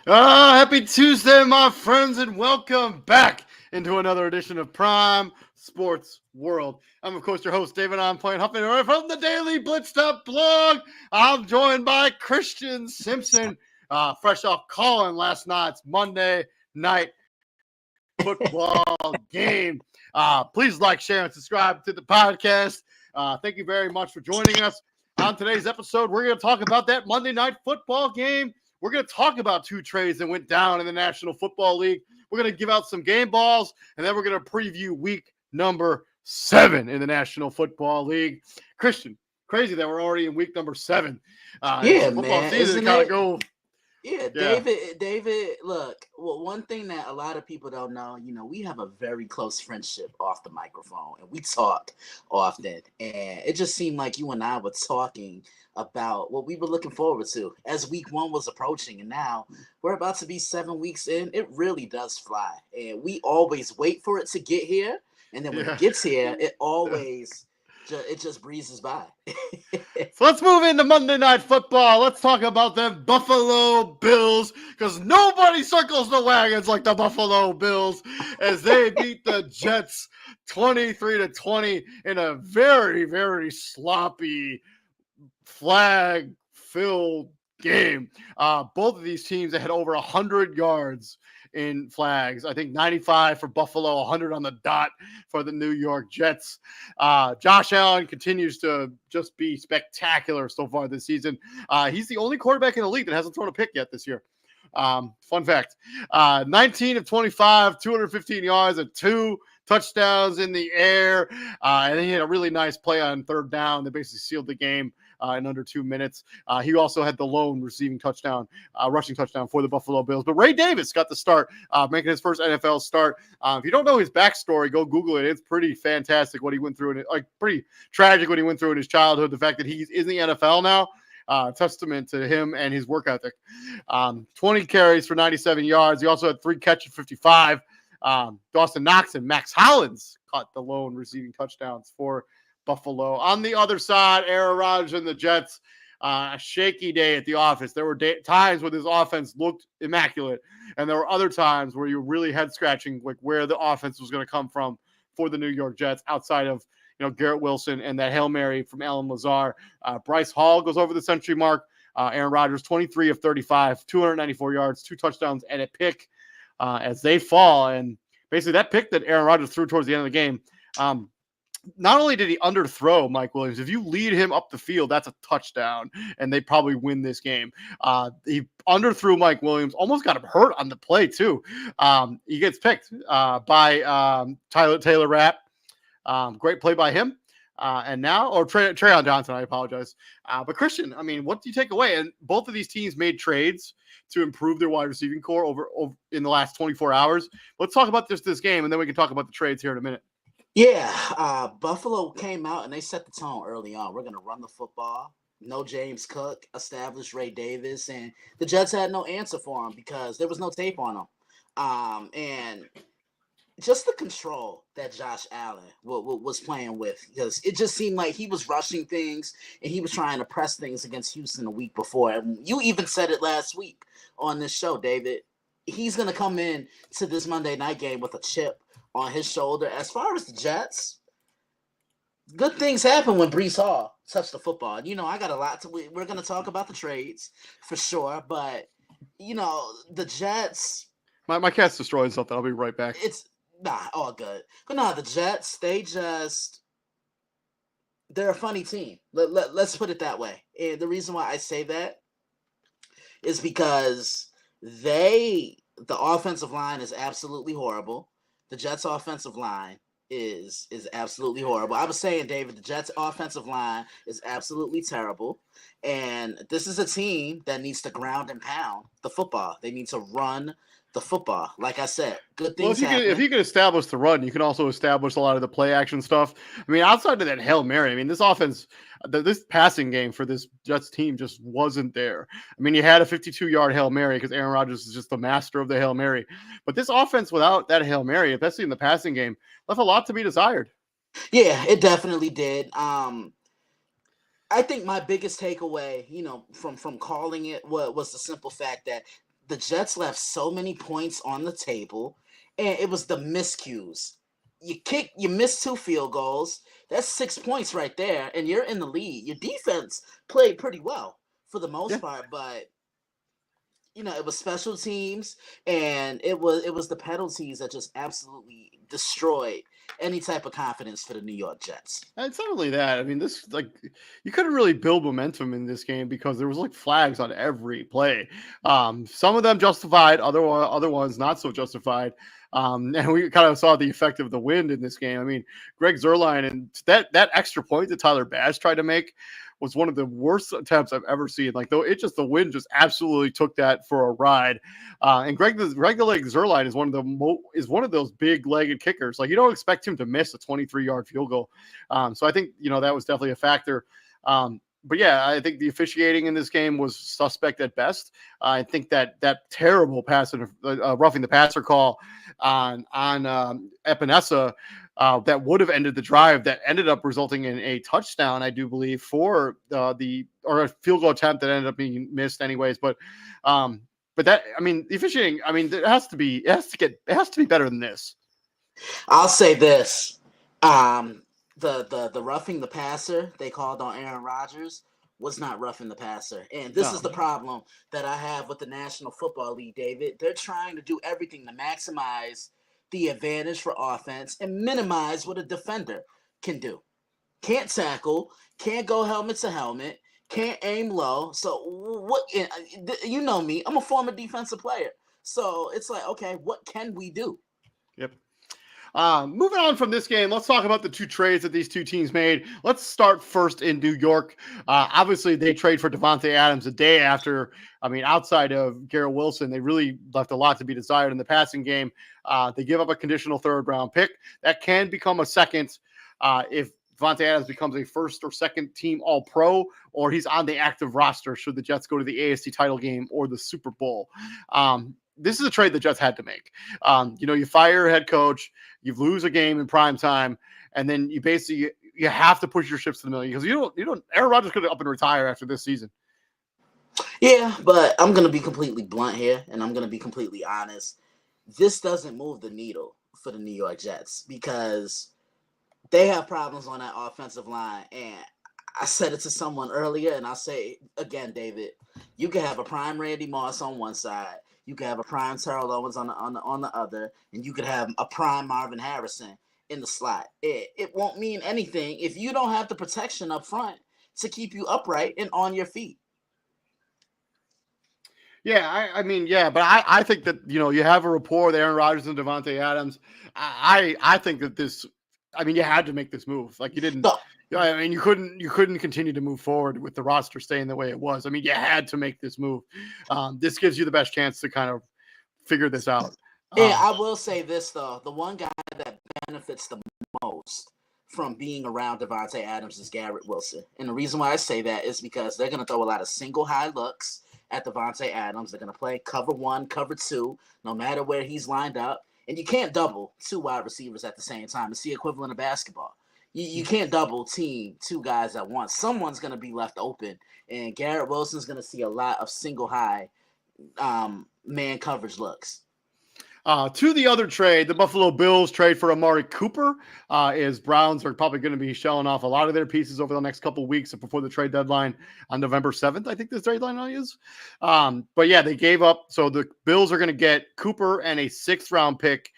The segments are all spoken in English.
Happy Tuesday, my friends, and welcome back into another edition of Prime Sports World. I'm, of course, your host, David. I'm playing Huffman from the Daily Blitz blog. I'm joined by Christian Simpson, fresh off calling last night's Monday night football game. Please like, share, and subscribe to the podcast. Thank you very much for joining us. On today's episode, we're going to talk about that Monday night football game. We're going to talk about two trades that went down in the National Football League. We're going to give out some game balls, and then we're going to preview week number 7 in the National Football League. Christian, crazy that we're already in week number 7. Yeah, football man. season Isn't kind of it? go. Yeah, Yeah. David, look, well, one thing that a lot of people don't know, we have a very close friendship off the microphone, and we talk often, and it just seemed like you and I were talking about what we were looking forward to as week 1 was approaching, and now we're about to be 7 weeks in. It really does fly, and we always wait for it to get here, and then when it gets here, it always it just breezes by. So let's move into Monday Night Football. Let's talk about the Buffalo Bills, because nobody circles the wagons like the Buffalo Bills as they beat the Jets 23-20 in a very, very sloppy, flag-filled game. Both of these teams had over 100 yards in flags. I think 95 for Buffalo, 100 on the dot for the New York Jets. Josh Allen continues to just be spectacular so far this season. He's the only quarterback in the league that hasn't thrown a pick yet this year. Fun fact, 19 of 25, 215 yards and 2 touchdowns in the air. And he had a really nice play on third down that basically sealed the game in under 2 minutes. He also had the lone rushing touchdown for the Buffalo Bills. But Ray Davis got the start, making his first NFL start. If you don't know his backstory, go Google it. It's pretty fantastic what he went through, and pretty tragic what he went through in his childhood. The fact that he's in the NFL now, testament to him and his work ethic. 20 carries for 97 yards. He also had 3 catches, 55. Dawson Knox and Max Hollins caught the lone receiving touchdowns for Buffalo. On the other side, Aaron Rodgers and the Jets, a shaky day at the office. There were times where this offense looked immaculate, and there were other times where you were really head-scratching, like where the offense was going to come from for the New York Jets outside of Garrett Wilson and that Hail Mary from Allen Lazard. Bryce Hall goes over the century mark. Aaron Rodgers, 23 of 35, 294 yards, 2 touchdowns, and a pick as they fall. And basically that pick that Aaron Rodgers threw towards the end of the game, not only did he underthrow Mike Williams, if you lead him up the field, that's a touchdown, and they probably win this game. He underthrew Mike Williams, almost got him hurt on the play, too. He gets picked by Taylor Rapp. Great play by him. Trayon Johnson, I apologize. But Christian, I mean, what do you take away? And both of these teams made trades to improve their wide receiving core over in the last 24 hours. Let's talk about this game, and then we can talk about the trades here in a minute. Yeah, Buffalo came out and they set the tone early on. We're going to run the football. No James Cook, established Ray Davis, and the Jets had no answer for him because there was no tape on him. And just the control that Josh Allen was playing with, because it just seemed like he was rushing things and he was trying to press things against Houston a week before. And you even said it last week on this show, David. He's going to come in to this Monday night game with a chip on his shoulder. As far as the Jets, good things happen when Breece Hall touched the football. I got a lot to. We're going to talk about the trades for sure, but the Jets. My cat's destroying something. I'll be right back. It's all good. But the Jets, they're a funny team. Let's put it that way. And the reason why I say that is because the offensive line is absolutely horrible. The Jets' offensive line is absolutely horrible. I was saying, David, the Jets' offensive line is absolutely terrible. And this is a team that needs to ground and pound the football. They need to run the football. Like I said, good things happen. If you can establish the run, you can also establish a lot of the play action stuff. I mean, outside of that Hail Mary, I mean, this offense, this passing game for this Jets team just wasn't there. I mean, you had a 52-yard Hail Mary because Aaron Rodgers is just the master of the Hail Mary. But this offense without that Hail Mary, especially in the passing game, left a lot to be desired. Yeah, it definitely did. I think my biggest takeaway, from calling it was the simple fact that the Jets left so many points on the table, and it was the miscues. You missed 2 field goals. That's 6 points right there, and you're in the lead. Your defense played pretty well for the most Yeah. part, but it was special teams, and it was the penalties that just absolutely destroyed any type of confidence for the New York Jets. And it's not only that. I mean, this like you couldn't really build momentum in this game because there was like flags on every play. Some of them justified, other ones not so justified. And we kind of saw the effect of the wind in this game. I mean, Greg Zerline and that extra point that Tyler Bass tried to make was one of the worst attempts I've ever seen. Like though the wind just absolutely took that for a ride. And Greg the leg Zerline is one of those big legged kickers. Like you don't expect him to miss a 23-yard field goal. So I think that was definitely a factor. But yeah, I think the officiating in this game was suspect at best. I think that terrible pass and roughing the passer call on Epinesa that would have ended the drive that ended up resulting in a touchdown, I do believe, for or a field goal attempt that ended up being missed anyways. But that, I mean, the officiating, I mean, it has to be better than this. I'll say this. The roughing the passer they called on Aaron Rodgers was not roughing the passer. And this is the problem that I have with the National Football League, David. They're trying to do everything to maximize the advantage for offense and minimize what a defender can do. Can't tackle, can't go helmet to helmet, can't aim low. So what, you know me, I'm a former defensive player. So it's like, okay, what can we do? Yep. Moving on from this game, let's talk about the two trades that these two teams made. Let's start first in New York. Obviously, they trade for Davante Adams a day after. I mean, outside of Garrett Wilson, they really left a lot to be desired in the passing game. They give up a conditional third-round pick. That can become a second if Davante Adams becomes a first or second team All-Pro, or he's on the active roster should the Jets go to the AFC title game or the Super Bowl. This is a trade the Jets had to make. You fire your head coach, you lose a game in prime time, and then you have to push your ships to the million because you don't. Aaron Rodgers could up and retire after this season. Yeah, but I'm gonna be completely blunt here, and I'm gonna be completely honest. This doesn't move the needle for the New York Jets because they have problems on that offensive line, and I said it to someone earlier, and I'll say again, David. You can have a prime Randy Moss on one side. You could have a prime Terrell Owens on the other, and you could have a prime Marvin Harrison in the slot. It won't mean anything if you don't have the protection up front to keep you upright and on your feet. Yeah, I mean, yeah, but I think that you have a rapport with Aaron Rodgers and Davante Adams. I think that this. I mean, you had to make this move. Like you didn't. No. I mean, you couldn't continue to move forward with the roster staying the way it was. I mean, you had to make this move. This gives you the best chance to kind of figure this out. Yeah, I will say this though: the one guy that benefits the most from being around Davante Adams is Garrett Wilson, and the reason why I say that is because they're going to throw a lot of single high looks at Davante Adams. They're going to play cover 1, cover 2, no matter where he's lined up, and you can't double 2 wide receivers at the same time. It's the equivalent of basketball. You can't double team 2 guys at once. Someone's going to be left open, and Garrett Wilson's going to see a lot of single high man coverage looks. To the other trade, the Buffalo Bills trade for Amari Cooper. Is Browns are probably going to be shelling off a lot of their pieces over the next couple of weeks before the trade deadline on November 7th. I think this deadline is. But yeah, they gave up. So the Bills are going to get Cooper and a 6th-round pick.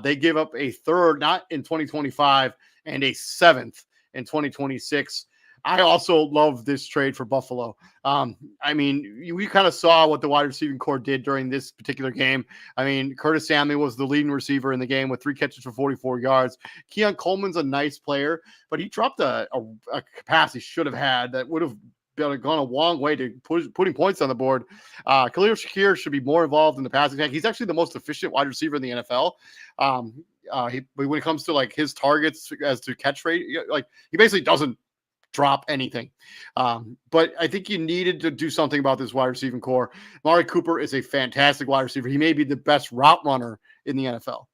They give up a 3rd, not in 2025, and a 7th in 2026. I also love this trade for Buffalo. I mean, we kind of saw what the wide receiving core did during this particular game. I mean, Curtis Samuel was the leading receiver in the game with 3 catches for 44 yards. Keon Coleman's a nice player, but he dropped a pass he should have had that would have gone a long way to putting points on the board. Khalil Shakir should be more involved in the passing attack. He's actually the most efficient wide receiver in the NFL. When it comes to like his targets as to catch rate, like he basically doesn't drop anything. But I think you needed to do something about this wide receiving core. Amari Cooper is a fantastic wide receiver. He may be the best route runner in the NFL.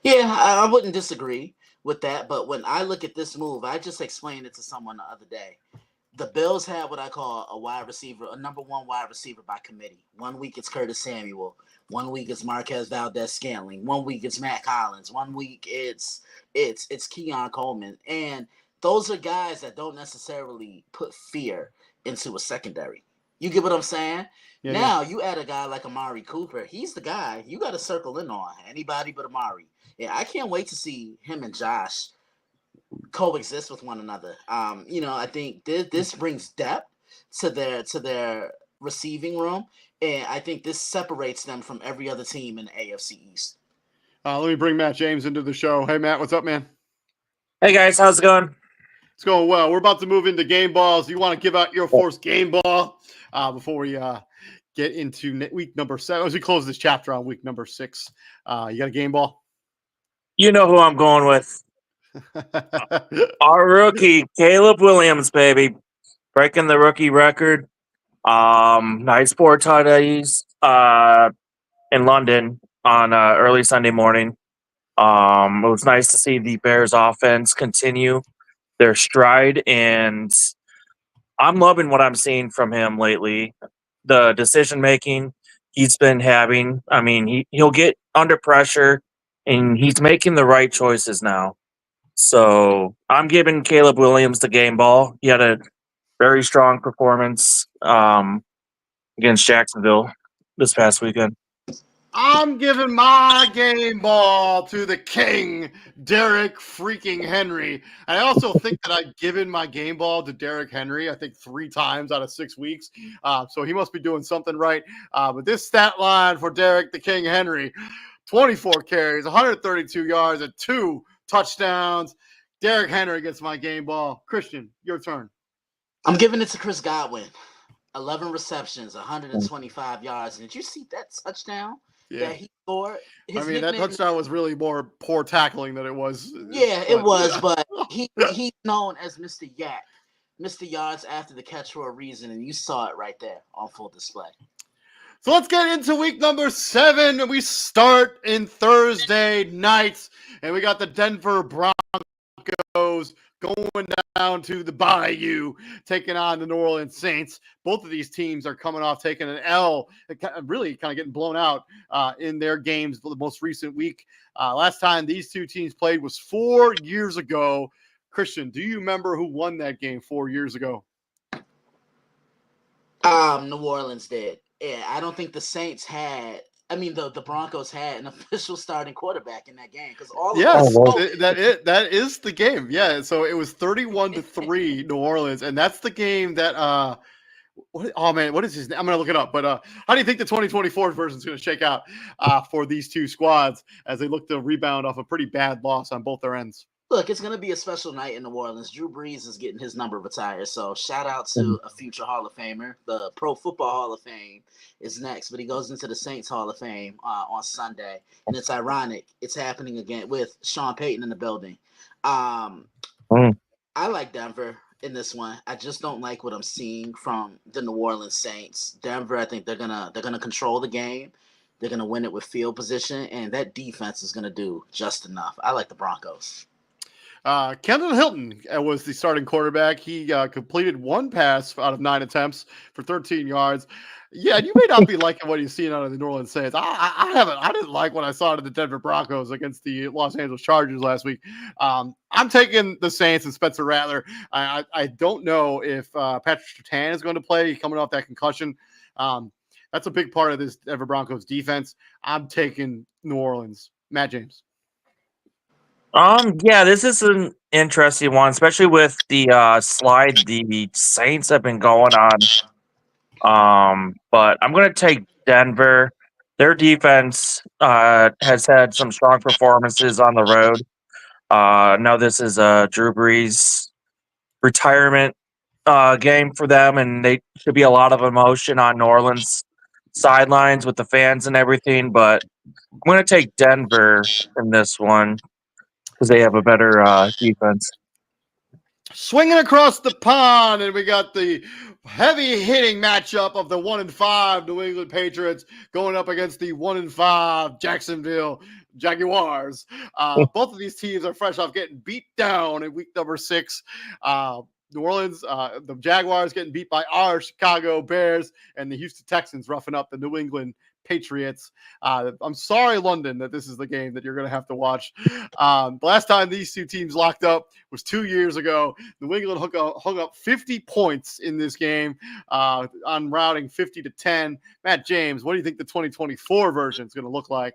Yeah, I wouldn't disagree with that. But when I look at this move, I just explained it to someone the other day. The Bills had what I call a number one wide receiver by committee. 1 week it's Curtis Samuel. 1 week it's Marquez Valdez-Scantling. 1 week it's Matt Collins. 1 week it's Keon Coleman. And those are guys that don't necessarily put fear into a secondary. You get what I'm saying? Yeah, now you add a guy like Amari Cooper. He's the guy you got to circle in on. Anybody but Amari. Yeah, I can't wait to see him and Josh coexist with one another. I think this brings depth to their receiving room, and I think this separates them from every other team in the AFC East. Let me bring Matt James into the show. Hey, Matt, what's up, man? Hey guys, how's it going? It's going well. We're about to move into game balls. You want to give out your first game ball before we get into week number 7 as we close this chapter on week number 6. You got a game ball? You know who I'm going with. Our rookie, Caleb Williams, baby. Breaking the rookie record. Nice 4 tutties in London on early Sunday morning. It was nice to see the Bears offense continue their stride, and I'm loving what I'm seeing from him lately. The decision making he's been having. I mean, he'll get under pressure, and he's making the right choices now. So I'm giving Caleb Williams the game ball. He had a very strong performance against Jacksonville this past weekend. I'm giving my game ball to the king, Derrick freaking Henry. I also think that I've given my game ball to Derrick Henry, I think 3 times out of 6 weeks. So he must be doing something right. But this stat line for Derrick the King Henry, 24 carries, 132 yards, and 2 touchdowns. Derrick Henry gets my game ball. Christian, your turn. I'm giving it to Chris Godwin. 11 receptions, 125 yards. And did you see that touchdown that he scored? That touchdown was really more poor tackling than it was. Yeah, it was, but he's known as Mr. Yak, Mr. Yards after the catch for a reason, and you saw it right there on full display. So let's get into week number 7. We start in Thursday nights, and we got the Denver Broncos going down to the Bayou, taking on the New Orleans Saints. Both of these teams are coming off taking an L, really kind of getting blown out in their games the most recent week. Last time these two teams played was 4 years ago. Christian, do you remember who won that game 4 years ago? New Orleans did. Yeah, I don't think the Saints had. I mean, the Broncos had an official starting quarterback in that game because all of that is the game. Yeah, so it was 31-3 New Orleans, and that's the game that what is his name? I'm gonna look it up. But how do you think the 2024 version is gonna shake out for these two squads as they look to rebound off a pretty bad loss on both their ends? Look, it's going to be a special night in New Orleans. Drew Brees is getting his number retired. So shout out to a future Hall of Famer. The Pro Football Hall of Fame is next, but he goes into the Saints Hall of Fame on Sunday. And it's ironic. It's happening again with Sean Payton in the building. I like Denver in this one. I just don't like what I'm seeing from the New Orleans Saints. Denver, I think they're gonna control the game. They're gonna win it with field position, and that defense is gonna do just enough. I like the Broncos. Kendall Hilton was the starting quarterback. He completed 1 pass out of 9 attempts for 13 yards. Yeah, you may not be liking what you've seen out of the New Orleans Saints. I didn't like what I saw out of the Denver Broncos against the Los Angeles Chargers last week. I'm taking the Saints and Spencer Rattler. I don't know if Patrick Surtain is going to play coming off that concussion. That's a big part of this Denver Broncos defense. I'm taking New Orleans. Matt James. Yeah, this is an interesting one, especially with the slide the Saints have been going on. But I'm going to take Denver. Their defense has had some strong performances on the road. Now this is Drew Brees' retirement game for them, and they should be a lot of emotion on New Orleans sidelines with the fans and everything. But I'm going to take Denver in this one because they have a better defense. Swinging across the pond, and we got the heavy hitting matchup of the 1-5 New England Patriots going up against the 1-5 Jacksonville Jaguars. Both of these teams are fresh off getting beat down in week number 6. New Orleans, the Jaguars getting beat by our Chicago Bears, and the Houston Texans roughing up the New England Patriots. I'm sorry, London, that this is the game that you're going to have to watch. The last time these two teams locked up was 2 years ago. New England hung up 50 points in this game on routing 50-10. Matt James, what do you think the 2024 version is going to look like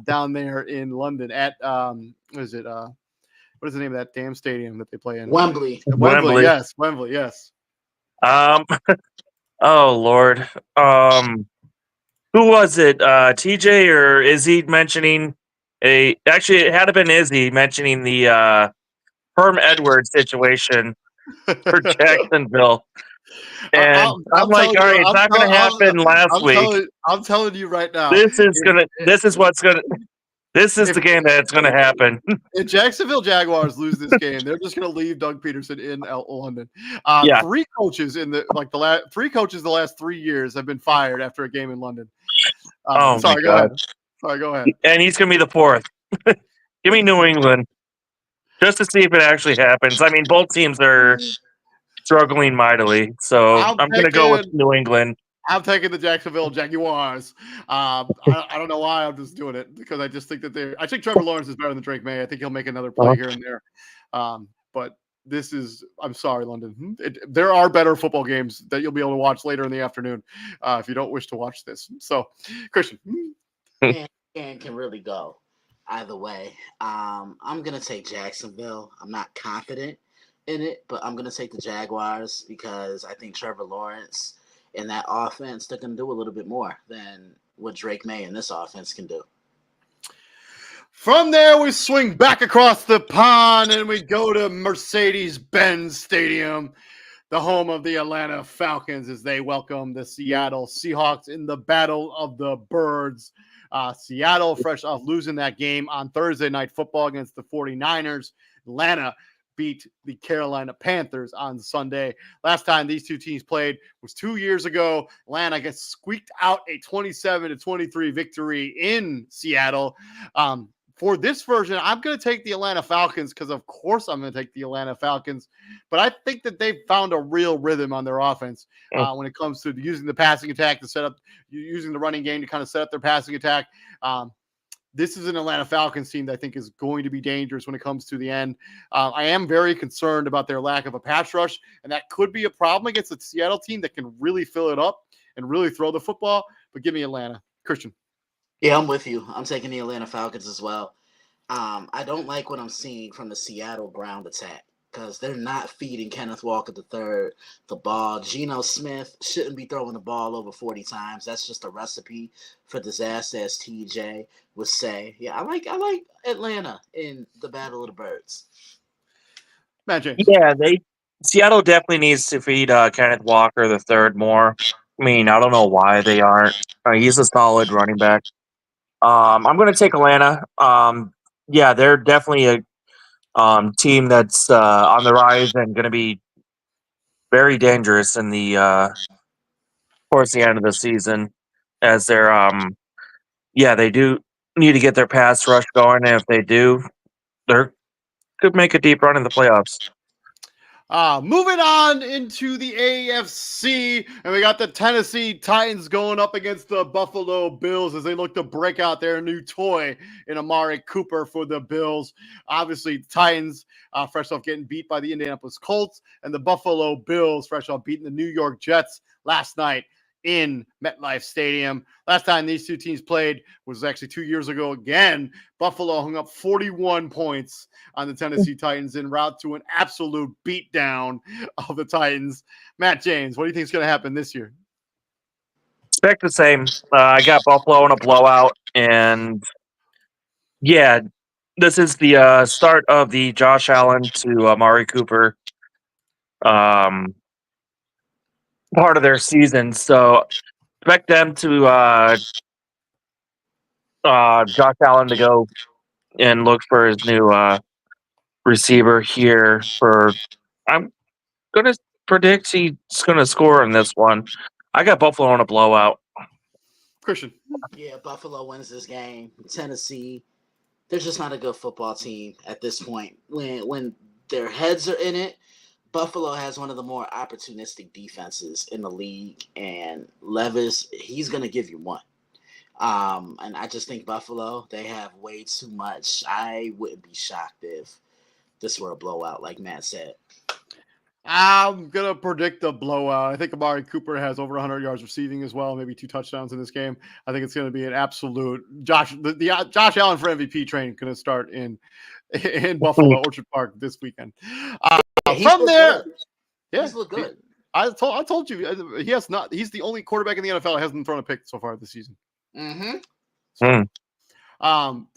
down there in London at what is it? What is the name of that damn stadium that they play in? Wembley. Wembley. Yes, Wembley. Yes. Oh Lord. Who was it? TJ or Izzy mentioning actually it had to been Izzy mentioning the Herm Edwards situation for Jacksonville. And I'm like, all right, it's not going to happen last week. I'm telling you right now. This is the game that's going to happen. If Jacksonville Jaguars lose this game, they're just going to leave Doug Peterson in London. Yeah. Three coaches the last 3 years have been fired after a game in London. Sorry, go ahead. And he's going to be the fourth. Give me New England just to see if it actually happens. I mean, both teams are struggling mightily, so I'm going to go with New England. I'm taking the Jacksonville Jaguars. I don't know why. I'm just doing it because I just think that I think Trevor Lawrence is better than Drake May. I think he'll make another play here and there. But this is – I'm sorry, London. There are better football games that you'll be able to watch later in the afternoon if you don't wish to watch this. So, Christian. And can really go either way. I'm going to take Jacksonville. I'm not confident in it, but I'm going to take the Jaguars because I think Trevor Lawrence – in that offense, they're going to do a little bit more than what Drake May in this offense can do. From there, we swing back across the pond and we go to Mercedes-Benz Stadium, the home of the Atlanta Falcons, as they welcome the Seattle Seahawks in the Battle of the Birds. Seattle, fresh off losing that game on Thursday Night Football against the 49ers. Atlanta beat the Carolina Panthers on Sunday. Last time these two teams played was 2 years ago. Atlanta gets squeaked out a 27-23 victory in Seattle. For this version, I'm going to take the Atlanta Falcons because, of course, I'm going to take the Atlanta Falcons. But I think that they've found a real rhythm on their offense when it comes to using the passing attack to set up, using the running game to kind of set up their passing attack. This is an Atlanta Falcons team that I think is going to be dangerous when it comes to the end. I am very concerned about their lack of a pass rush, and that could be a problem against the Seattle team that can really fill it up and really throw the football. But give me Atlanta. Christian. Yeah, I'm with you. I'm taking the Atlanta Falcons as well. I don't like what I'm seeing from the Seattle ground attack because they're not feeding Kenneth Walker III the ball. Geno Smith shouldn't be throwing the ball over 40 times. That's just a recipe for disaster, as TJ would say. Yeah, I like Atlanta in the Battle of the Birds. Matt James. Yeah, Seattle definitely needs to feed Kenneth Walker III more. I mean, I don't know why they aren't. He's a solid running back. I'm going to take Atlanta. Yeah, they're definitely a team that's on the rise and going to be very dangerous in the towards the end of the season, as they're they do need to get their pass rush going, and if they do, they could make a deep run in the playoffs. Moving on into the AFC, and we got the Tennessee Titans going up against the Buffalo Bills as they look to break out their new toy in Amari Cooper for the Bills. Obviously, the Titans fresh off getting beat by the Indianapolis Colts, and the Buffalo Bills fresh off beating the New York Jets last night in MetLife Stadium. Last time these two teams played was actually 2 years ago again. Buffalo hung up 41 points on the Tennessee Titans en route to an absolute beatdown of the Titans. Matt James, what do you think is going to happen this year? Expect the same. I got Buffalo in a blowout, and yeah, this is the start of the Josh Allen to Amari Cooper part of their season. So expect them to Josh Allen to go and look for his new receiver here. I'm gonna predict he's gonna score in this one. I got Buffalo in a blowout. Christian. Yeah, Buffalo wins this game. Tennessee, they're just not a good football team at this point. When their heads are in it, Buffalo has one of the more opportunistic defenses in the league, and Levis, he's going to give you one. And I just think Buffalo, they have way too much. I wouldn't be shocked if this were a blowout, like Matt said. I'm going to predict a blowout. I think Amari Cooper has over 100 yards receiving as well, maybe 2 touchdowns in this game. I think it's going to be an absolute Josh Allen for MVP train going to start in Buffalo Orchard Park this weekend. From there, he's looked good. I told you he has not. He's the only quarterback in the NFL that hasn't thrown a pick so far this season. Mm-hmm.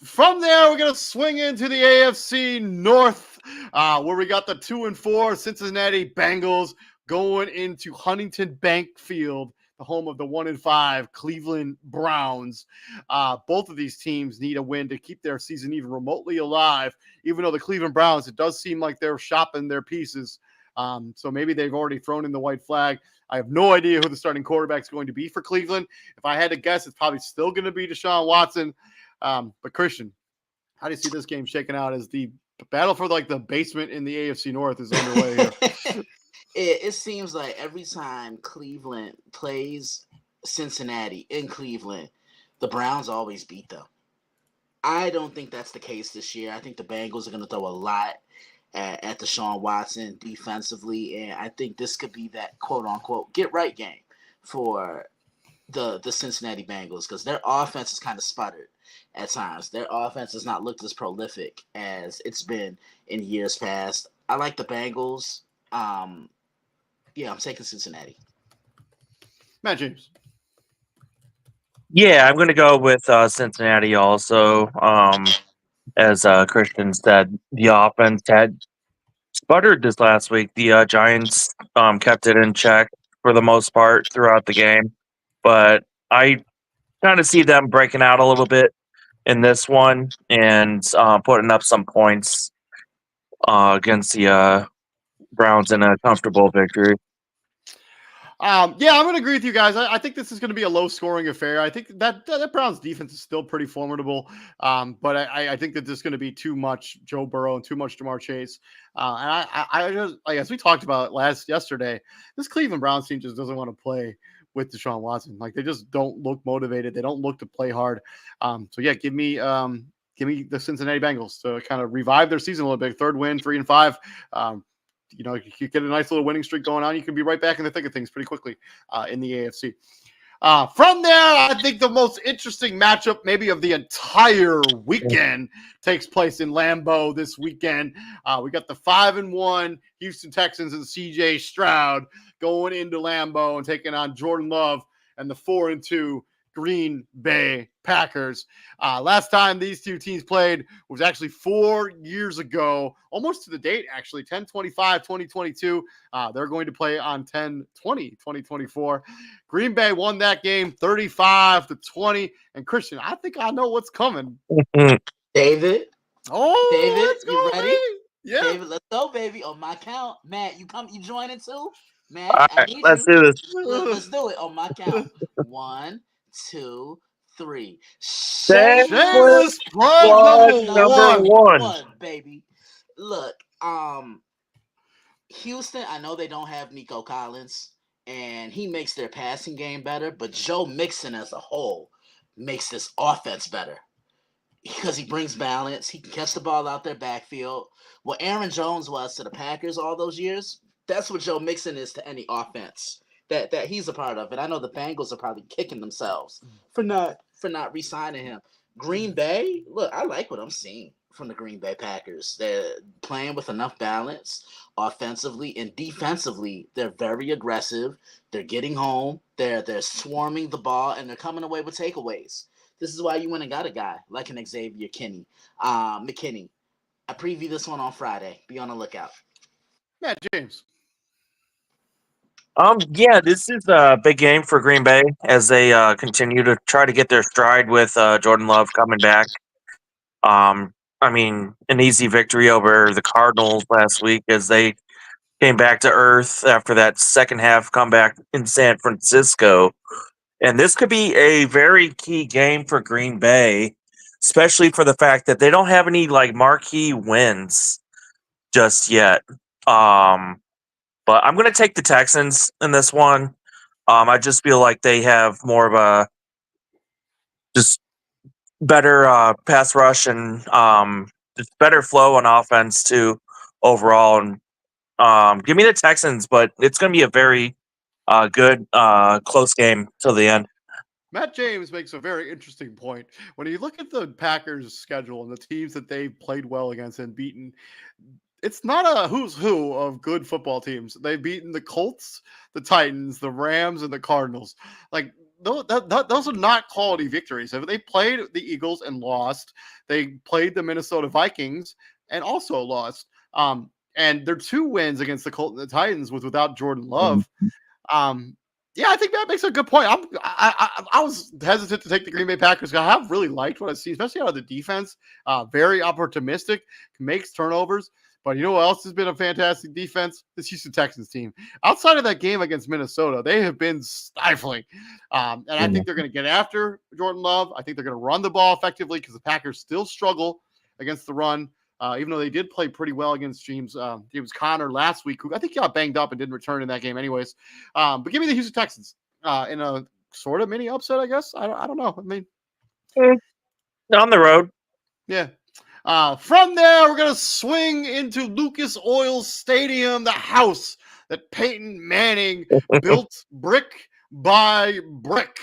From there, we're gonna swing into the AFC North, where we got the 2-4 Cincinnati Bengals going into Huntington Bank Field, the home of the 1-5 Cleveland Browns. Both of these teams need a win to keep their season even remotely alive. Even though the Cleveland Browns, it does seem like they're shopping their pieces. So maybe they've already thrown in the white flag. I have no idea who the starting quarterback is going to be for Cleveland. If I had to guess, it's probably still going to be Deshaun Watson. But Christian, how do you see this game shaking out as the battle for the basement in the AFC North is underway here? It seems like every time Cleveland plays Cincinnati in Cleveland, the Browns always beat them. I don't think that's the case this year. I think the Bengals are going to throw a lot at Deshaun Watson defensively, and I think this could be that quote-unquote get-right game for the Cincinnati Bengals because their offense is kind of sputtered at times. Their offense has not looked as prolific as it's been in years past. I like the Bengals. I'm taking Cincinnati. Matt James. Yeah, I'm going to go with Cincinnati also. As Christian said, the offense had sputtered this last week. The Giants kept it in check for the most part throughout the game. But I kind of see them breaking out a little bit in this one and putting up some points against the Browns in a comfortable victory. I'm going to agree with you guys. I think this is going to be a low-scoring affair. I think that Browns defense is still pretty formidable, but I think that there's going to be too much Joe Burrow and too much Jamar Chase. And I just, as we talked about yesterday, this Cleveland Browns team just doesn't want to play with Deshaun Watson. They just don't look motivated. They don't look to play hard. Give me the Cincinnati Bengals to kind of revive their season a little bit. Third win, 3-5. You get a nice little winning streak going on, you can be right back in the thick of things pretty quickly in the AFC. From there, I think the most interesting matchup maybe of the entire weekend takes place in Lambeau this weekend. We got the 5-1 Houston Texans and CJ Stroud going into Lambeau and taking on Jordan Love and the 4-2 Green Bay Packers. Last time these two teams played was actually 4 years ago, almost to the date, actually, 10/25/2022. They're going to play on 10/20/2024. Green Bay won that game 35-20. And Christian, I think I know what's coming. David, David, you ready? Baby. Yeah, David, let's go, baby. On my count, Matt, you joining too? Matt, All right, let's do this. Let's do it on my count. 1, 2, 3. Shameless plug number one, baby. Look, Houston, I know they don't have Nico Collins, and he makes their passing game better, but Joe Mixon as a whole makes this offense better because he brings balance. He can catch the ball out their backfield. What Aaron Jones was to the Packers all those years, that's what Joe Mixon is to any offense that he's a part of. And I know the Bengals are probably kicking themselves for not re-signing him. Green Bay, look, I like what I'm seeing from the Green Bay Packers. They're playing with enough balance offensively and defensively. They're very aggressive. They're getting home. They're swarming the ball, and they're coming away with takeaways. This is why you went and got a guy like an Xavier McKinney. I preview this one on Friday. Be on the lookout. Matt James. This is a big game for Green Bay as they continue to try to get their stride with Jordan Love coming back. An easy victory over the Cardinals last week as they came back to earth after that second half comeback in San Francisco. And this could be a very key game for Green Bay, especially for the fact that they don't have any marquee wins just yet. But I'm going to take the Texans in this one. I just feel like they have more of a just better pass rush and just better flow on offense too overall. And give me the Texans, but it's going to be a very good close game till the end. Matt James makes a very interesting point. When you look at the Packers' schedule and the teams that they've played well against and beaten, it's not a who's who of good football teams. They've beaten the Colts, the Titans, the Rams, and the Cardinals. Like those are not quality victories. If they played the Eagles and lost, they played the Minnesota Vikings and also lost. And their 2 wins against the Colts and the Titans was without Jordan Love. Um, yeah, I think that makes a good point. I was hesitant to take the Green Bay Packers. I have really liked what I've seen, especially out of the defense. Very opportunistic, makes turnovers. But you know what else has been a fantastic defense? This Houston Texans team. Outside of that game against Minnesota, they have been stifling. And I think they're going to get after Jordan Love. I think they're going to run the ball effectively because the Packers still struggle against the run. Even though they did play pretty well against James Conner last week, who I think got banged up and didn't return in that game anyways. But give me the Houston Texans in a sort of mini upset, I guess. I don't know. I mean, on the road. Yeah. From there, we're going to swing into Lucas Oil Stadium, the house that Peyton Manning built brick by brick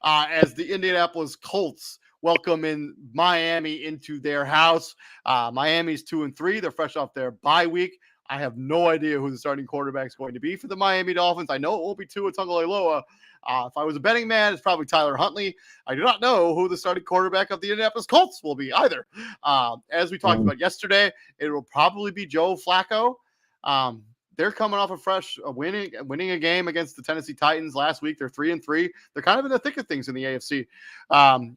as the Indianapolis Colts welcome in Miami into their house. Miami's 2-3. They're fresh off their bye week. I have no idea who the starting quarterback is going to be for the Miami Dolphins. I know it won't be Tua Tagovailoa. If I was a betting man, it's probably Tyler Huntley. I do not know who the starting quarterback of the Indianapolis Colts will be either. As we talked about yesterday, it will probably be Joe Flacco. They're coming off winning a game against the Tennessee Titans last week. They're 3-3. They're kind of in the thick of things in the AFC.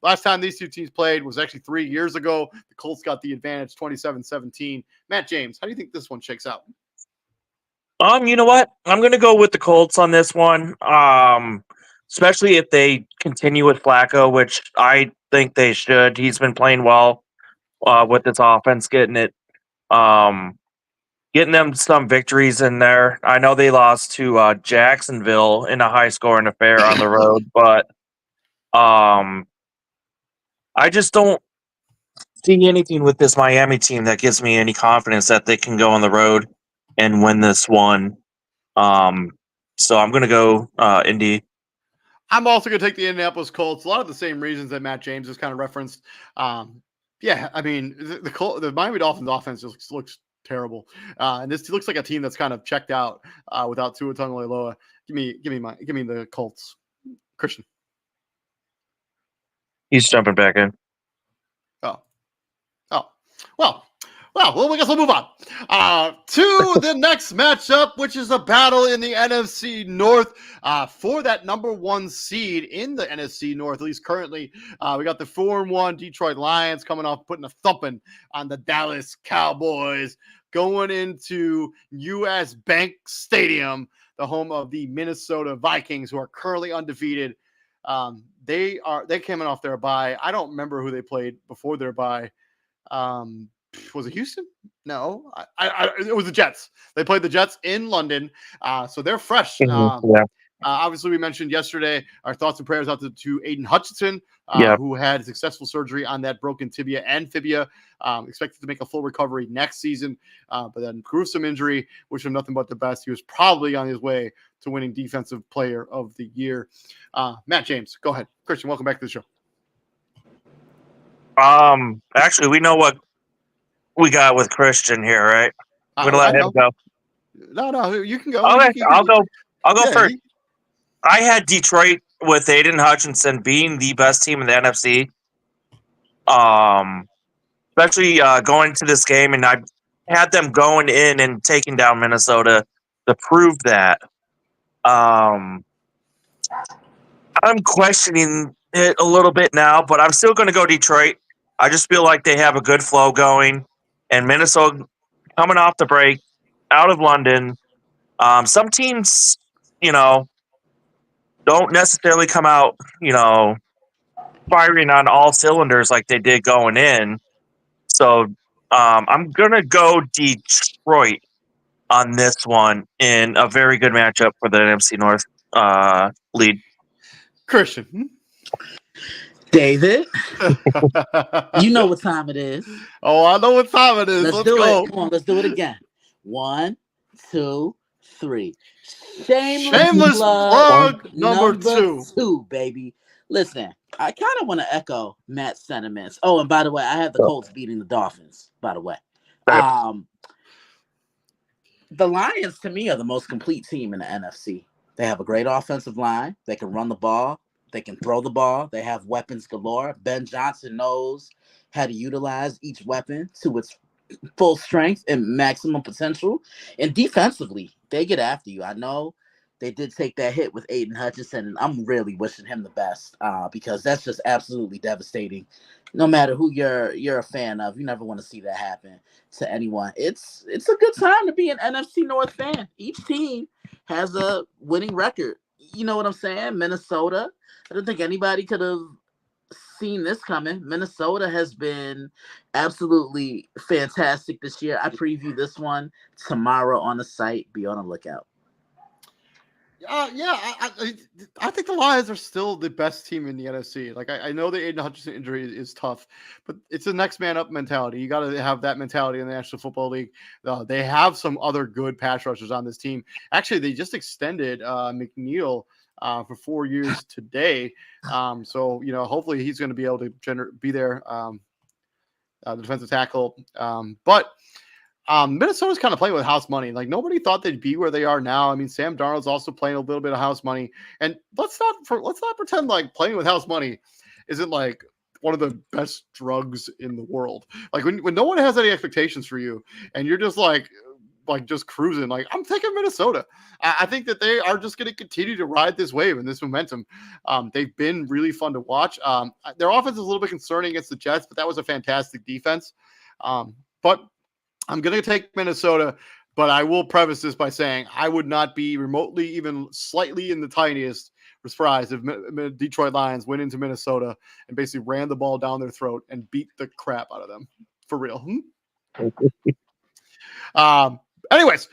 Last time these two teams played was actually 3 years ago. The Colts got the advantage 27-17. Matt James, how do you think this one shakes out? You know what? I'm going to go with the Colts on this one. Especially if they continue with Flacco, which I think they should. He's been playing well with this offense, getting them some victories in there. I know they lost to Jacksonville in a high-scoring affair on the road, but I just don't see anything with this Miami team that gives me any confidence that they can go on the road and win this one. So I'm going to go Indy. I'm also going to take the Indianapolis Colts. A lot of the same reasons that Matt James has kind of referenced. Yeah, I mean, the Miami Dolphins offense just looks terrible. And this looks like a team that's kind of checked out without Tua Tagovailoa. Give me the Colts. Christian. He's jumping back in. Well, I guess we'll move on to the next matchup, which is a battle in the NFC North for that number 1 seed in the NFC North, at least currently. We got the 4-1 Detroit Lions coming off putting a thumping on the Dallas Cowboys, going into U.S. Bank Stadium, the home of the Minnesota Vikings, who are currently undefeated. They came off their bye. I don't remember who they played before their bye. Was it Houston? No, it was the Jets. They played the Jets in London, so they're fresh. Obviously, we mentioned yesterday our thoughts and prayers out to Aiden Hutchinson, who had successful surgery on that broken tibia and fibia. Expected to make a full recovery next season, but then gruesome injury. Wish him nothing but the best. He was probably on his way to winning Defensive Player of the Year. Matt James, go ahead. Christian, welcome back to the show. Actually, we know what we got with Christian here, right? I'm gonna let him go. No, you can go. Okay, I'll go first. He... I had Detroit with Aiden Hutchinson being the best team in the NFC. Especially going to this game, and I had them going in and taking down Minnesota to prove that. I'm questioning it a little bit now, but I'm still going to go Detroit. I just feel like they have a good flow going, and Minnesota coming off the break out of London. Some teams, don't necessarily come out, firing on all cylinders like they did going in. So I'm going to go Detroit on this one in a very good matchup for the NFC North lead. Christian. David, you know what time it is. Oh, I know what time it is. Let's Let's do go. it. Come on, let's do it again. 1, 2, 3. Shameless Shameless plug plug number number 2. 2, baby. Listen, I kind of want to echo Matt's sentiments. Oh, and by the way, I have the Colts beating the Dolphins, by the way. The Lions, to me, are the most complete team in the NFC. They have a great offensive line. They can run the ball. They can throw the ball. They have weapons galore. Ben Johnson knows how to utilize each weapon to its full strength and maximum potential. And defensively, they get after you. I know they did take that hit with Aiden Hutchinson, and I'm really wishing him the best because that's just absolutely devastating. No matter who you're a fan of, you never want to see that happen to anyone. It's a good time to be an NFC North fan. Each team has a winning record. You know what I'm saying? Minnesota. I don't think anybody could have seen this coming. Minnesota has been absolutely fantastic this year. I preview this one tomorrow on the site. Be on the lookout. I think the Lions are still the best team in the NFC. Like I know the Aiden Hutchinson injury is tough, but it's a next man up mentality. You got to have that mentality in the National Football League. They have some other good pass rushers on this team. Actually, they just extended McNeil for 4 years today. So hopefully he's going to be able to be there. The defensive tackle, but. Minnesota's kind of playing with house money. Like nobody thought they'd be where they are now. I mean, Sam Darnold's also playing a little bit of house money, and let's not pretend like playing with house money isn't like one of the best drugs in the world. Like when no one has any expectations for you, and you're just like just cruising. Like I'm taking Minnesota. I think that they are just going to continue to ride this wave and this momentum. They've been really fun to watch. Their offense is a little bit concerning against the Jets, but that was a fantastic defense. But I'm going to take Minnesota, but I will preface this by saying I would not be remotely, even slightly in the tiniest surprised if Detroit Lions went into Minnesota and basically ran the ball down their throat and beat the crap out of them. For real. Anyways,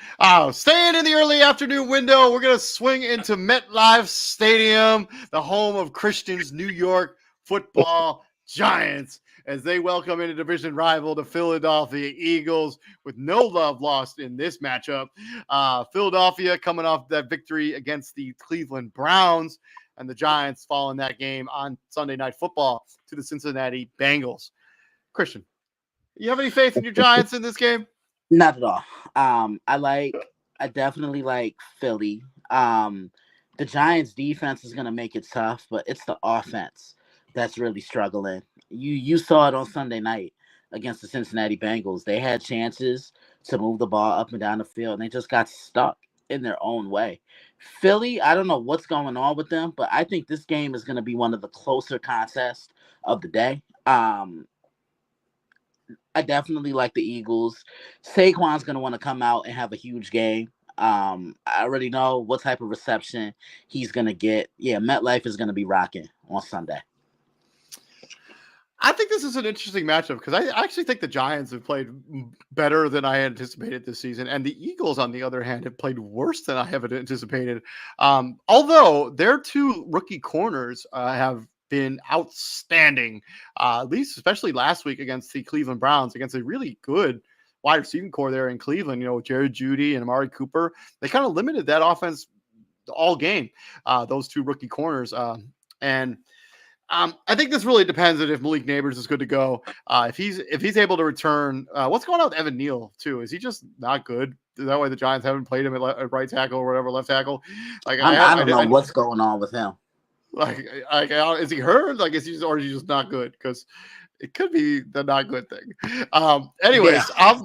staying in the early afternoon window, we're going to swing into MetLife Stadium, the home of Christian's New York Football Giants, as they welcome in a division rival, the Philadelphia Eagles, with no love lost in this matchup. Philadelphia coming off that victory against the Cleveland Browns, and the Giants following that game on Sunday Night Football to the Cincinnati Bengals. Christian, you have any faith in your Giants in this game? Not at all. I definitely like Philly. The Giants defense is going to make it tough, but it's the offense that's really struggling. You saw it on Sunday night against the Cincinnati Bengals. They had chances to move the ball up and down the field, and they just got stuck in their own way. Philly, I don't know what's going on with them, but I think this game is going to be one of the closer contests of the day. I definitely like the Eagles. Saquon's going to want to come out and have a huge game. I already know what type of reception he's going to get. Yeah, MetLife is going to be rocking on Sunday. I think this is an interesting matchup because I actually think the Giants have played better than I anticipated this season. And the Eagles, on the other hand, have played worse than I have anticipated. Although their two rookie corners have been outstanding, at least especially last week against the Cleveland Browns, against a really good wide receiving core there in Cleveland. Jared Jeudy and Amari Cooper, they kind of limited that offense all game, those two rookie corners. I think this really depends on if Malik Neighbors is good to go. If he's able to return, what's going on with Evan Neal too? Is he just not good? Is that why the Giants haven't played him at right tackle or whatever, left tackle? Like I don't know what's going on with him. Like, is he hurt? Like, is he just not good? Because it could be the not good thing. Anyways, yeah.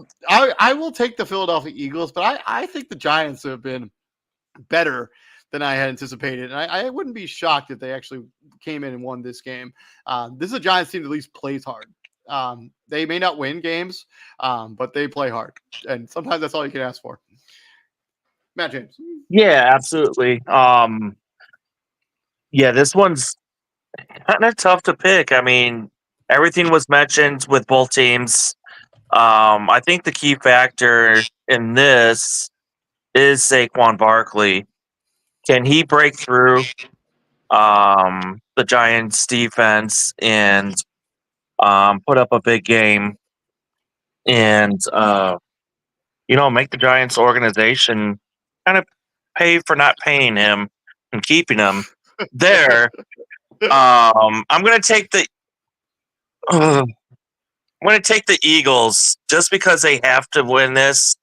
I will take the Philadelphia Eagles, but I think the Giants have been better than I had anticipated. And I wouldn't be shocked if they actually came in and won this game. This is a Giants team that at least plays hard. They may not win games, but they play hard. And sometimes that's all you can ask for. Matt James. Yeah, absolutely. This one's kind of tough to pick. I mean, everything was mentioned with both teams. I think the key factor in this is Saquon Barkley. Can he break through the Giants defense and put up a big game and make the Giants organization kind of pay for not paying him and keeping him there? I'm gonna take the Eagles just because they have to win this.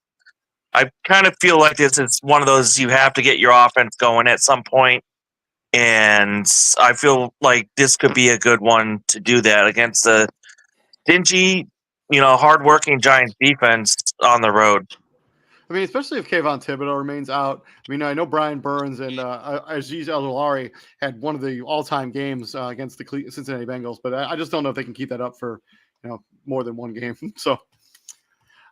I kind of feel like this is one of those you have to get your offense going at some point, and I feel like this could be a good one to do that against the dingy, hardworking Giants defense on the road. I mean, especially if Kayvon Thibodeau remains out. I mean, I know Brian Burns and Aziz Al-Awlari had one of the all-time games against the Cincinnati Bengals, but I just don't know if they can keep that up for more than one game. So,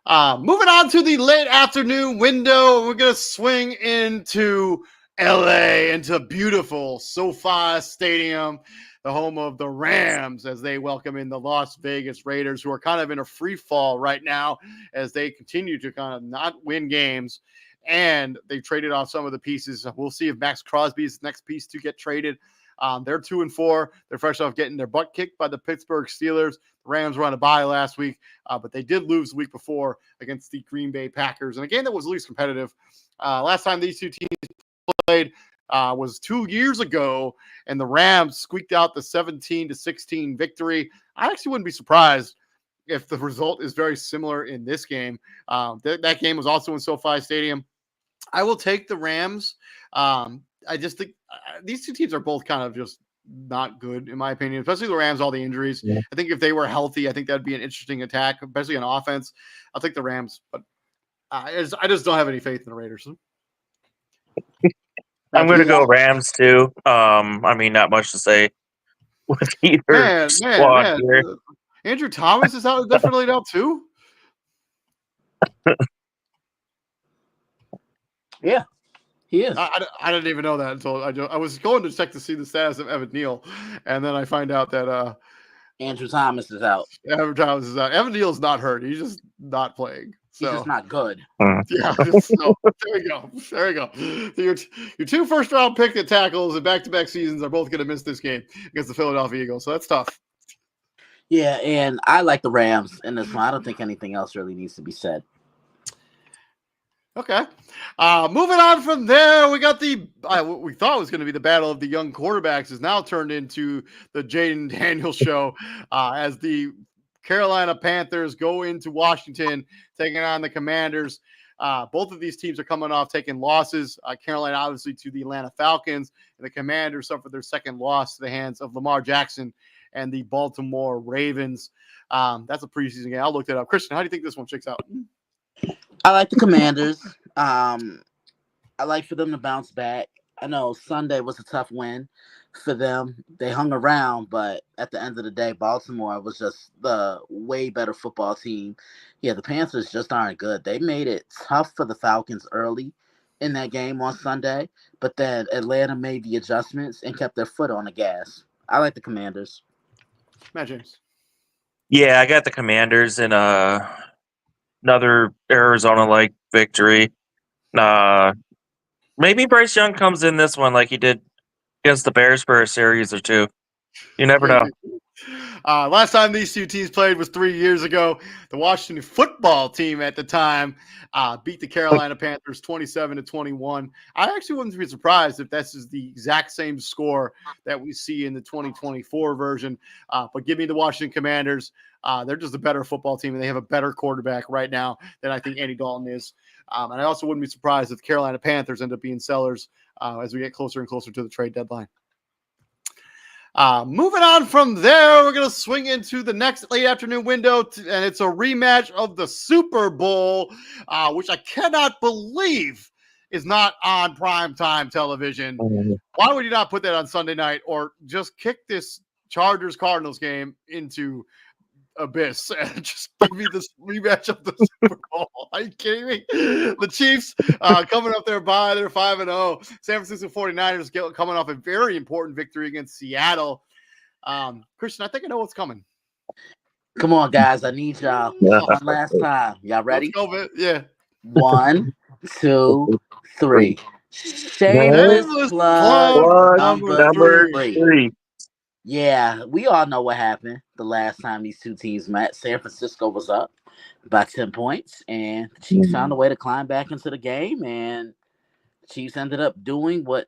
moving on to the late afternoon window, we're gonna swing into LA, into beautiful SoFi Stadium, the home of the Rams, as they welcome in the Las Vegas Raiders, who are kind of in a free fall right now as they continue to kind of not win games. And they traded off some of the pieces. We'll see if Max Crosby is the next piece to get traded. They're 2-4. They're fresh off getting their butt kicked by the Pittsburgh Steelers. The Rams were on a bye last week, but they did lose the week before against the Green Bay Packers. And a game that was at least competitive. Last time these two teams played was 2 years ago, and the Rams squeaked out the 17-16 victory. I actually wouldn't be surprised if the result is very similar in this game. That game was also in SoFi Stadium. I will take the Rams. I just think these two teams are both kind of just not good, in my opinion, especially the Rams, all the injuries. Yeah. I think if they were healthy, I think that'd be an interesting attack, especially on offense. I'll take the Rams, but I just don't have any faith in the Raiders. I'm going to go Rams too. I mean, not much to say with either squad here. Andrew Thomas is out definitely out too. Yeah, he is. I didn't even know that until I was going to check to see the status of Evan Neal, and then I find out that Andrew Thomas is out. Evan Thomas is out. Evan Neal's not hurt; he's just not playing. So. He's just not good. Yeah, so, there we go. There we go. So your two first-round pick at tackles in back-to-back seasons are both going to miss this game against the Philadelphia Eagles. So that's tough. Yeah, and I like the Rams in this one. I don't think anything else really needs to be said. Okay. Moving on from there, we got what we thought was going to be the battle of the young quarterbacks is now turned into the Jaden Daniels show as the Carolina Panthers go into Washington, taking on the Commanders. Both of these teams are coming off taking losses. Carolina, obviously, to the Atlanta Falcons, and the Commanders suffered their second loss to the hands of Lamar Jackson and the Baltimore Ravens. That's a preseason game. I looked it up. Christian, how do you think this one shakes out? I like the Commanders. I like for them to bounce back. I know Sunday was a tough win for them. They hung around, but at the end of the day, Baltimore was just the way better football team. Yeah, the Panthers just aren't good. They made it tough for the Falcons early in that game on Sunday, but then Atlanta made the adjustments and kept their foot on the gas. I like the Commanders. Matt James. Yeah, I got the Commanders in another Arizona-like victory. Maybe Bryce Young comes in this one like he did against the Bears for a series or two. You never know. Last time these two teams played was 3 years ago. The Washington football team at the time beat the Carolina Panthers 27-21. I actually wouldn't be surprised if this is the exact same score that we see in the 2024 version. But give me the Washington Commanders. They're just a better football team, and they have a better quarterback right now than I think Andy Dalton is. And I also wouldn't be surprised if the Carolina Panthers end up being sellers as we get closer and closer to the trade deadline. Moving on from there, we're going to swing into the next late afternoon window, and it's a rematch of the Super Bowl, which I cannot believe is not on primetime television. Why would you not put that on Sunday night or just kick this Chargers-Cardinals game into abyss and just give me this rematch of the Super Bowl? Are you kidding me? The Chiefs coming up there by their 5-0. San Francisco 49ers coming off a very important victory against Seattle. Christian, I think I know what's coming. Come on, guys. I need y'all one last time. Y'all ready? Let's go, man. Yeah. 1, 2, 3. Shameless Shameless plug plug number Number 3. 3. Yeah, we all know what happened the last time these two teams met. San Francisco was up by 10 points, and the Chiefs found a way to climb back into the game, and the Chiefs ended up doing what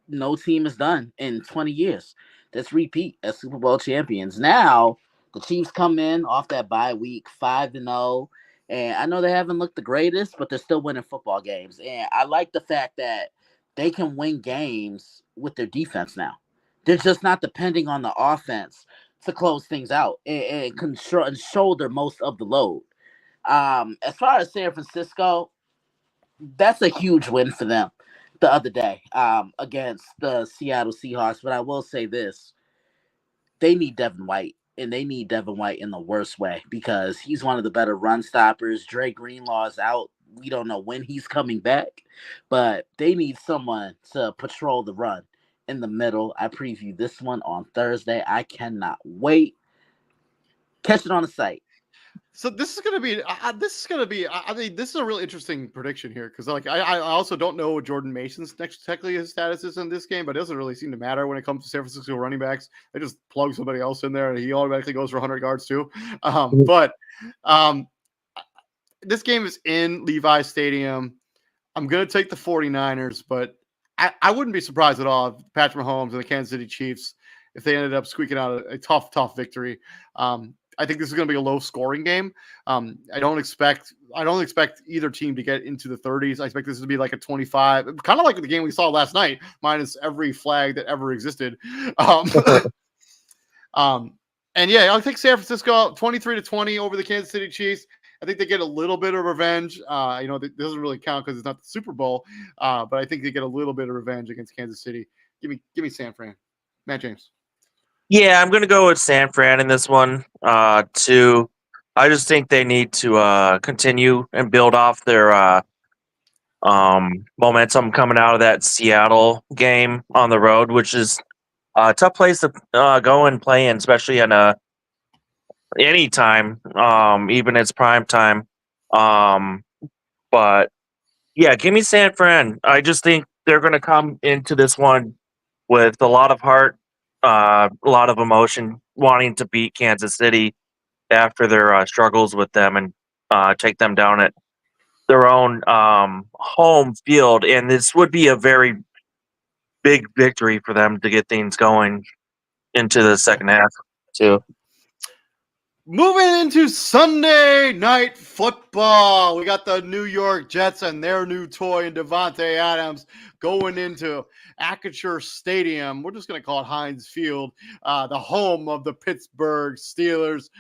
no team has done in 20 years. Let's repeat as Super Bowl champions. Now, the Chiefs come in off that bye week 5-0. And I know they haven't looked the greatest, but they're still winning football games. And I like the fact that they can win games with their defense now. They're just not depending on the offense to close things out and control and shoulder most of the load. As far as San Francisco, that's a huge win for them the other day against the Seattle Seahawks. But I will say this: they need Devin White, and they need Devin White in the worst way because he's one of the better run stoppers. Dre Greenlaw is out. We don't know when he's coming back, but they need someone to patrol the run in the middle. I preview this one on Thursday. I cannot wait. Catch it on the site. So this is gonna be. This is gonna be. I mean, this is a really interesting prediction here because, like, I also don't know what Jordan Mason's next technically his status is in this game, but it doesn't really seem to matter when it comes to San Francisco running backs. They just plug somebody else in there, and he automatically goes for 100 yards too. But this game is in Levi Stadium. I'm gonna take the 49ers, but I wouldn't be surprised at all if Patrick Mahomes and the Kansas City Chiefs if they ended up squeaking out a tough victory. I think this is going to be a low scoring game. I don't expect either team to get into the 30s. I expect this to be like a 25, kind of like the game we saw last night, minus every flag that ever existed. And yeah, I'll take San Francisco 23-20 over the Kansas City Chiefs. I think they get a little bit of revenge. It doesn't really count because it's not the Super Bowl, but I think they get a little bit of revenge against Kansas City. Give me San Fran. Matt James. Yeah, I'm going to go with San Fran in this one, too. I just think they need to continue and build off their momentum coming out of that Seattle game on the road, which is a tough place to go and play in, especially in any time, even it's prime time. But yeah, give me San Fran. I just think they're going to come into this one with a lot of heart, a lot of emotion, wanting to beat Kansas City after their struggles with them and take them down at their own home field. And this would be a very big victory for them to get things going into the second half, too. Moving into Sunday night football, we got the New York Jets and their new toy and Devontae Adams going into Acrisure Stadium. We're just going to call it Heinz Field, the home of the Pittsburgh Steelers.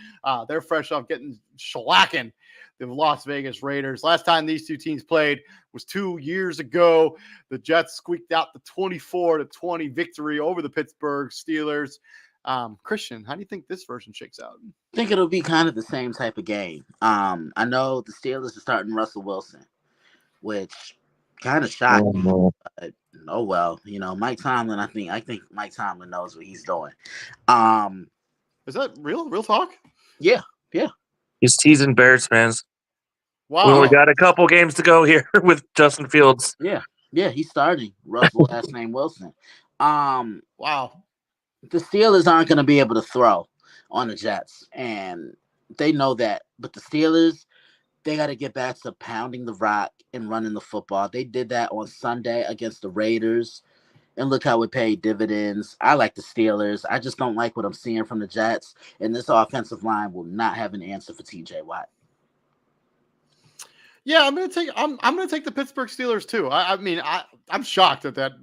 They're fresh off getting shellacking the Las Vegas Raiders. Last time these two teams played was 2 years ago. The Jets squeaked out the 24-20 victory over the Pittsburgh Steelers. Christian, how do you think this version shakes out? I think it'll be kind of the same type of game. I know the Steelers are starting Russell Wilson, which kind of shocked me. But, oh well, Mike Tomlin. I think Mike Tomlin knows what he's doing. Is that real talk? Yeah. He's teasing Bears fans. Wow. We only got a couple games to go here with Justin Fields. Yeah, he's starting. Russell, last name Wilson. Wow. The Steelers aren't going to be able to throw on the Jets, and they know that. But the Steelers, they got to get back to pounding the rock and running the football. They did that on Sunday against the Raiders, and look how it paid dividends. I like the Steelers. I just don't like what I'm seeing from the Jets, and this offensive line will not have an answer for TJ Watt. Yeah, I'm gonna take the Pittsburgh Steelers too. I'm shocked at that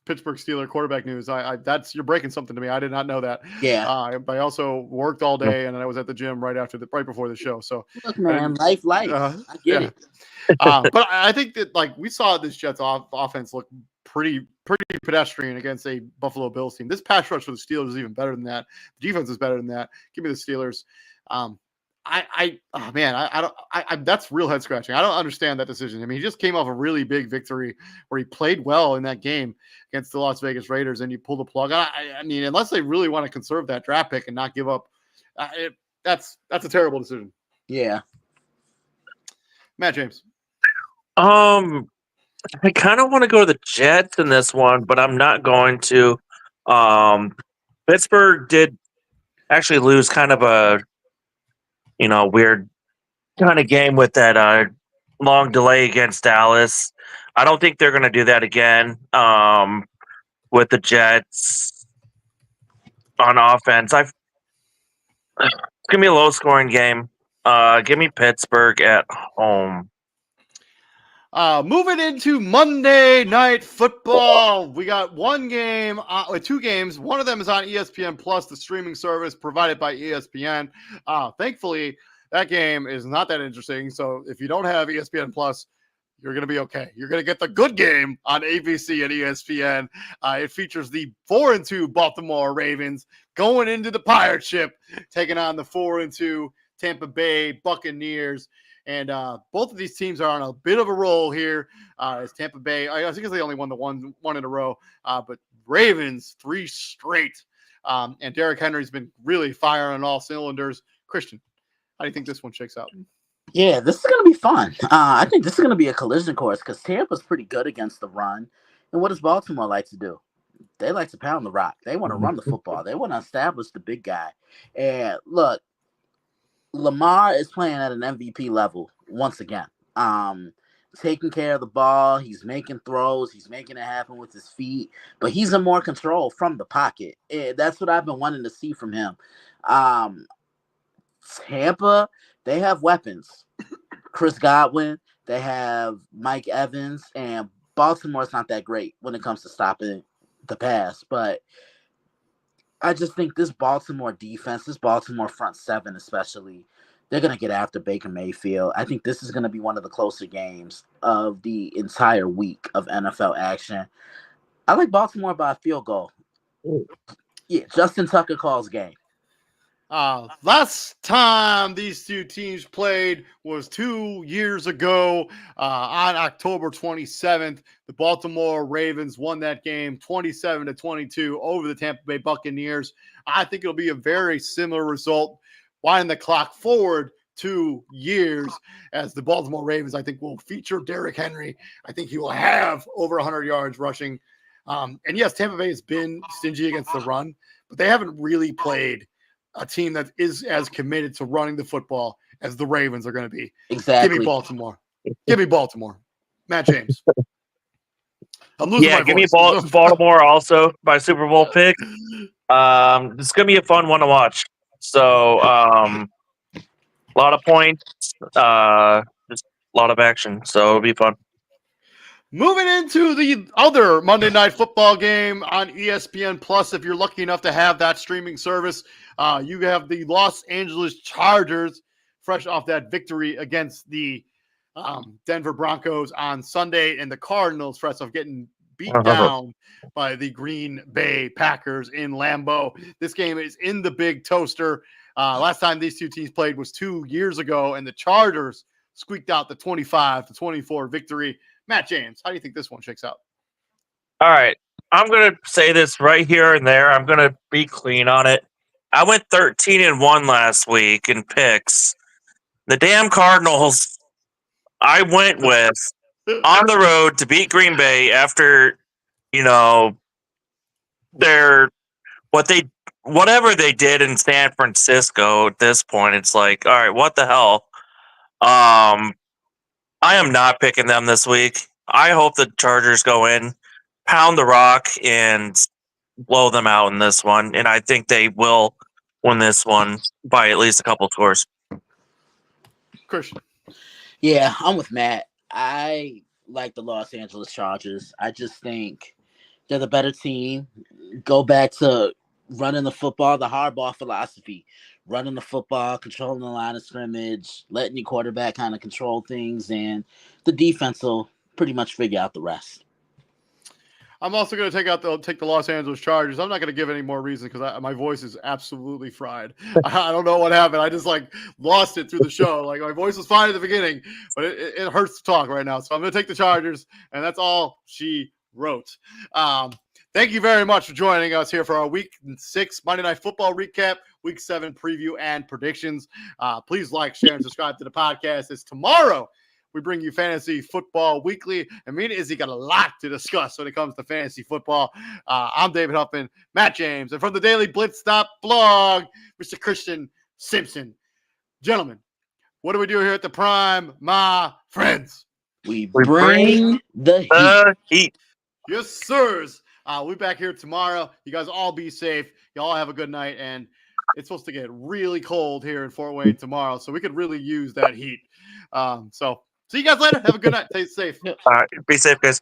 Pittsburgh Steeler quarterback news. You're breaking something to me. I did not know that. Yeah. I also worked all day and I was at the gym right before the show. So look, man, life. I get it. But I think that we saw this Jets offense look pretty pedestrian against a Buffalo Bills team. This pass rush for the Steelers is even better than that. The defense is better than that. Give me the Steelers. That's real head scratching. I don't understand that decision. I mean, he just came off a really big victory where he played well in that game against the Las Vegas Raiders, and you pull the plug. I mean, unless they really want to conserve that draft pick and not give up, that's a terrible decision. Yeah. Matt James. I kind of want to go to the Jets in this one, but I'm not going to. Pittsburgh did actually lose kind of a weird kind of game with that long delay against Dallas. I don't think they're going to do that again with the Jets on offense. It's going to be a low scoring game. Give me Pittsburgh at home. Moving into Monday Night Football, we got two games. One of them is on ESPN Plus, the streaming service provided by ESPN. Thankfully, that game is not that interesting. So if you don't have ESPN Plus, you're going to be okay. You're going to get the good game on ABC and ESPN. It features the 4-2 Baltimore Ravens going into the pirate ship, taking on the 4-2 Tampa Bay Buccaneers. And both of these teams are on a bit of a roll here. As Tampa Bay, I think they only won the one in a row, but Ravens 3 straight. And Derrick Henry's been really firing on all cylinders. Christian, how do you think this one shakes out? Yeah, this is going to be fun. I think this is going to be a collision course because Tampa's pretty good against the run. And what does Baltimore like to do? They like to pound the rock. They want to run the football. They want to establish the big guy. And look, Lamar is playing at an MVP level once again. Taking care of the ball. He's making throws. He's making it happen with his feet. But he's in more control from the pocket. That's what I've been wanting to see from him. Tampa, they have weapons. Chris Godwin, they have Mike Evans, and Baltimore's not that great when it comes to stopping the pass. But I just think this Baltimore defense, this Baltimore front seven especially, they're going to get after Baker Mayfield. I think this is going to be one of the closer games of the entire week of NFL action. I like Baltimore by a field goal. Yeah, Justin Tucker calls game. Last time these two teams played was 2 years ago on October 27th. The Baltimore Ravens won that game 27-22 over the Tampa Bay Buccaneers. I think it'll be a very similar result. Winding the clock forward 2 years as the Baltimore Ravens, I think, will feature Derrick Henry. I think he will have over 100 yards rushing. And yes, Tampa Bay has been stingy against the run, but they haven't really played a team that is as committed to running the football as the Ravens are going to be. Exactly. Give me Baltimore. Give me Baltimore. Matt James. I'm losing my voice. Give me Baltimore also by Super Bowl pick. It's going to be a fun one to watch. So, a lot of points, just a lot of action. So it'll be fun. Moving into the other Monday Night Football game on ESPN Plus, if you're lucky enough to have that streaming service, you have the Los Angeles Chargers, fresh off that victory against the Denver Broncos on Sunday, and the Cardinals, fresh off getting beat down by the Green Bay Packers in Lambeau. This game is in the Big Toaster. Last time these two teams played was 2 years ago, and the Chargers squeaked out the 25-24 victory. Matt James, how do you think this one shakes out? All right. I'm going to say this right here and there. I'm going to be clean on it. I went 13-1 last week in picks. The damn Cardinals I went with on the road to beat Green Bay after, whatever they did in San Francisco at this point. It's like, all right, what the hell? I am not picking them this week. I hope the Chargers go in, pound the rock, and blow them out in this one. And I think they will win this one by at least a couple scores. Christian. Yeah, I'm with Matt. I like the Los Angeles Chargers. I just think they're the better team. Go back to running the football, the hardball philosophy. Running the football, controlling the line of scrimmage, letting your quarterback kind of control things, and the defense will pretty much figure out the rest. I'm also going to take the Los Angeles Chargers. I'm not going to give any more reason because my voice is absolutely fried. I don't know what happened. I just lost it through the show. My voice was fine at the beginning, but it hurts to talk right now. So I'm going to take the Chargers, and that's all she wrote. Thank you very much for joining us here for our Week 6 Monday Night Football recap, Week 7 preview and predictions. Please like, share, and subscribe to the podcast. Tomorrow We bring you Fantasy Football Weekly, and me and Izzy got a lot to discuss when it comes to fantasy football. I'm David Huffman, Matt James, and from the Daily Blitz Stop blog, Mr. Christian Simpson. Gentlemen, what do we do here at the Prime, my friends? We bring the heat. Yes, sirs. We'll be back here tomorrow. You guys all be safe. Y'all have a good night. And it's supposed to get really cold here in Fort Wayne tomorrow, so we could really use that heat. So see you guys later. Have a good night. Stay safe. All right. Be safe, guys.